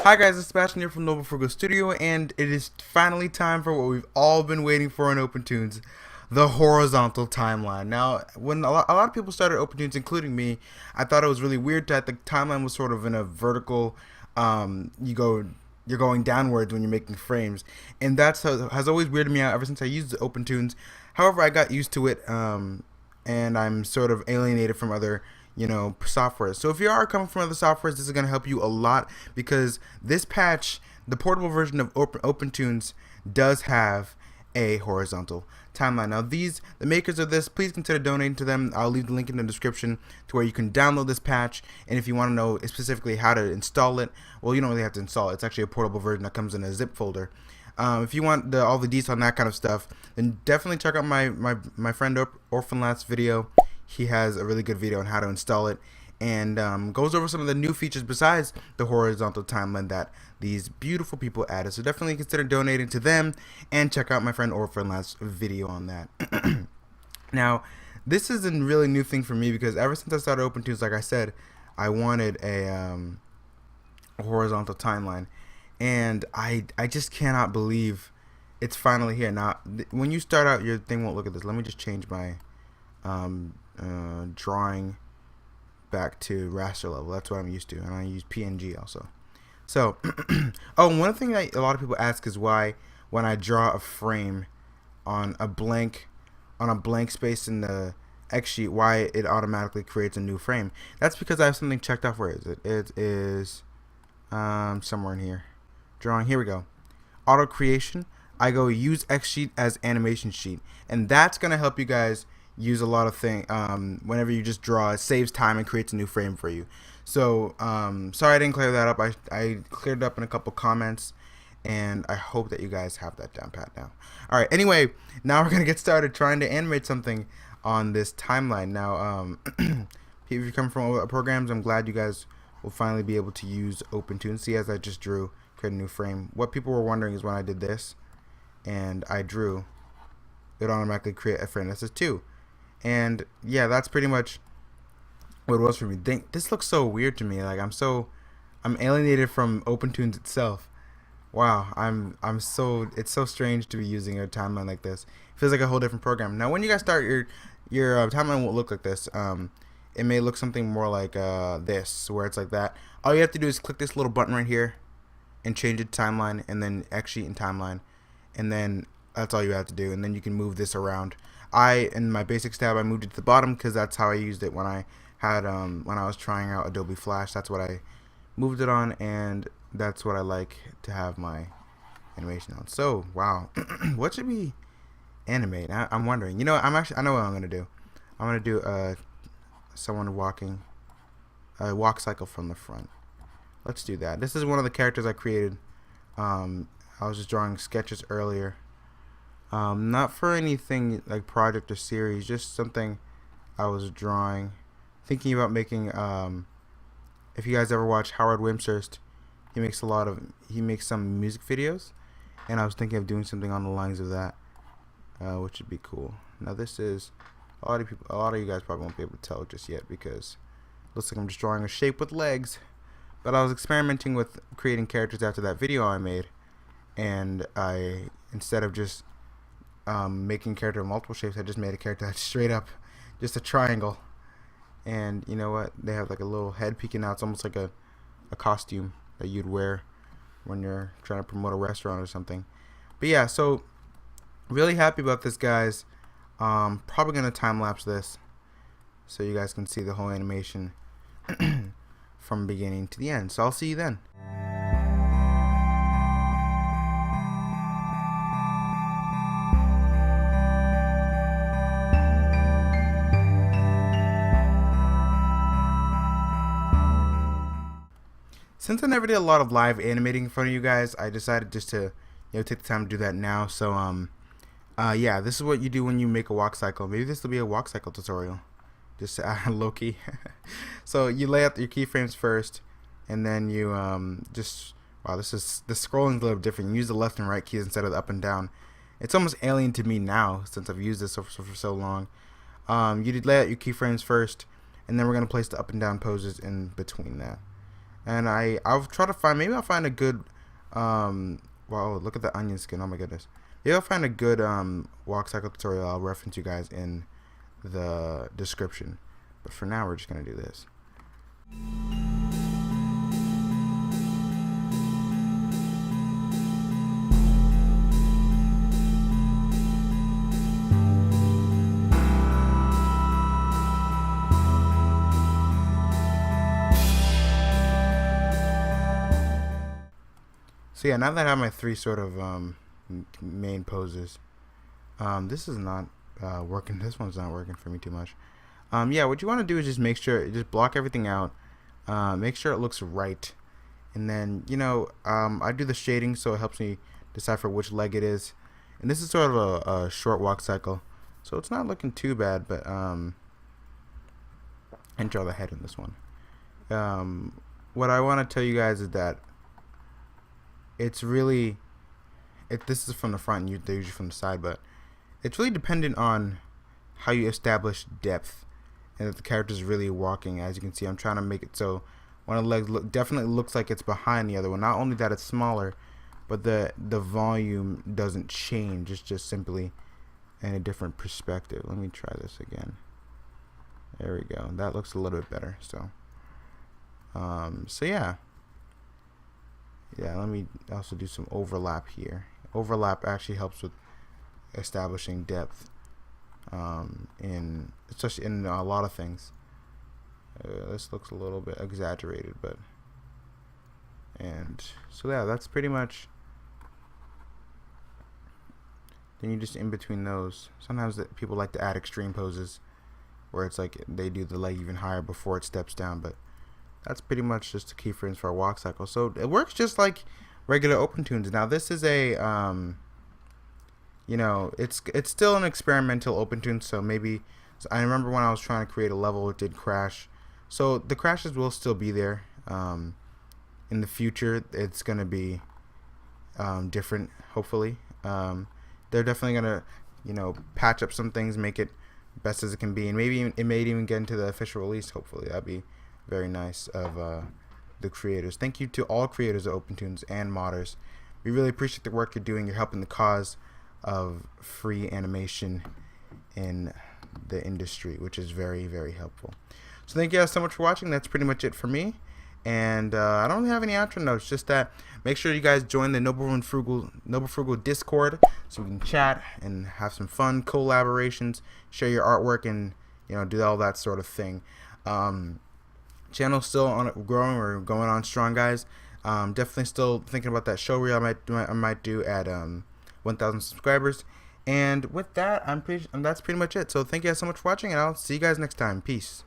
Hi guys, it's Sebastian here from Noble Frugal Studio, and it is finally time for what we've all been waiting for in Opentoonz, the horizontal timeline. Now, when a lot of people started Opentoonz, including me, I thought it was really weird that the timeline was sort of in a vertical, you're going downwards when you're making frames, and that's has always weirded me out ever since I used the Opentoonz. However, I got used to it, and I'm sort of alienated from other software. So if you are coming from other softwares, this is going to help you a lot, because this patch, the portable version of Opentoonz, does have a horizontal timeline. Now the makers of this, please consider donating to them. I'll leave the link in the description to where you can download this patch, and if you want to know specifically how to install it, well, you don't really have to install it. It's actually a portable version that comes in a zip folder. If you want all the details on that kind of stuff, then definitely check out my friend Orphan Last video. He has a really good video on how to install it, and goes over some of the new features besides the horizontal timeline that these beautiful people added. So definitely consider donating to them, and check out my friend Orphan Last video on that. Now, this is a really new thing for me, because ever since I started Opentoonz, like I said, I wanted a horizontal timeline, and I just cannot believe it's finally here. Now, when you start out, your thing won't look at this. Let me just change my drawing back to raster level. That's what I'm used to, and I use PNG also. So one thing that a lot of people ask is why, when I draw a frame on a blank space in the X sheet, why it automatically creates a new frame. That's because I have something checked off. Where is it? It is somewhere in here. Drawing, here we go. Auto creation. I go use X sheet as animation sheet, and that's gonna help you guys use a lot of things. Whenever you just draw, it saves time and creates a new frame for you. So sorry I didn't clear that up. I cleared it up in a couple comments, and I hope that you guys have that down pat now. Alright, anyway, now we're gonna get started trying to animate something on this timeline. Now if you come from other programs, I'm glad you guys will finally be able to use Opentoonz. See, as I just drew, create a new frame. What people were wondering is when I did this and I drew, it automatically create a frame that says 2. And yeah, that's pretty much what it was for me. This looks so weird to me. Like, I'm alienated from Opentoonz itself. Wow, it's so strange to be using a timeline like this. It feels like a whole different program. Now, when you guys start, your timeline won't look like this. It may look something more like this, where it's like that. All you have to do is click this little button right here and change it to timeline, and then X sheet and timeline, and then that's all you have to do, and then you can move this around. In my basics tab, I moved it to the bottom because that's how I used it when I had when I was trying out Adobe Flash. That's what I moved it on, and that's what I like to have my animation on. So wow, what should we animate? I'm wondering. You know, I know what I'm gonna do. I'm gonna do someone walking, a walk cycle from the front. Let's do that. This is one of the characters I created. I was just drawing sketches earlier. Not for anything like project or series, just something I was drawing, thinking about making. If you guys ever watch Howard Wimshurst, he makes some music videos, and I was thinking of doing something on the lines of that, which would be cool. Now this is a lot of you guys probably won't be able to tell just yet, because it looks like I'm just drawing a shape with legs, but I was experimenting with creating characters after that video I made, and instead of just making a character of multiple shapes, I just made a character that's straight up just a triangle. And you know what, they have like a little head peeking out. It's almost like a costume that you'd wear when you're trying to promote a restaurant or something. But yeah, so really happy about this, guys. Probably gonna time lapse this so you guys can see the whole animation from beginning to the end. So I'll see you then. Since I never did a lot of live animating in front of you guys, I decided just to take the time to do that now. So yeah, this is what you do when you make a walk cycle. Maybe this will be a walk cycle tutorial, just low-key. So you lay out your keyframes first, and then you wow, the scrolling's a little different. You use the left and right keys instead of the up and down. It's almost alien to me now, since I've used this for so long. You lay out your keyframes first, and then we're gonna place the up and down poses in between that. And I'll try to find, maybe I'll find a good wow, look at the onion skin. Oh my goodness. Maybe I'll find a good walk cycle tutorial. I'll reference you guys in the description. But for now, we're just gonna do this. So yeah, now that I have my three sort of main poses, this is not working. This one's not working for me too much. Yeah, what you want to do is just make sure, just block everything out, make sure it looks right, and then I do the shading so it helps me decipher which leg it is. And this is sort of a short walk cycle, so it's not looking too bad. But and draw the head in this one. What I want to tell you guys is that it's really, this is from the front, and they're usually from the side, but it's really dependent on how you establish depth and that the character is really walking. As you can see, I'm trying to make it so one of the legs definitely looks like it's behind the other one. Not only that it's smaller, but the volume doesn't change. It's just simply in a different perspective. Let me try this again. There we go. That looks a little bit better. So yeah. Yeah, let me also do some overlap here. Overlap actually helps with establishing depth, especially in a lot of things. This looks a little bit exaggerated, and so yeah, that's pretty much. Then you just in between those. Sometimes people like to add extreme poses, where it's like they do the leg even higher before it steps down, but that's pretty much just the keyframes for a walk cycle. So it works just like regular Opentoonz. Now this is a, it's still an experimental Opentoonz. So maybe, I remember when I was trying to create a level, it did crash. So the crashes will still be there. In the future, it's gonna be different. Hopefully, they're definitely gonna, patch up some things, make it best as it can be, and maybe it may even get into the official release. Hopefully, that'd be very nice of the creators. Thank you to all creators of Opentoonz and modders. We really appreciate the work you're doing. You're helping the cause of free animation in the industry, which is very, very helpful. So thank you guys so much for watching. That's pretty much it for me. And I don't have any outro notes, just that make sure you guys join the Noble Frugal Discord so we can chat and have some fun collaborations, share your artwork, and do all that sort of thing. Channel's still growing. We're going on strong, guys. Definitely still thinking about that show reel I might do at 1,000 subscribers. And with that, that's pretty much it. So thank you guys so much for watching, and I'll see you guys next time. Peace.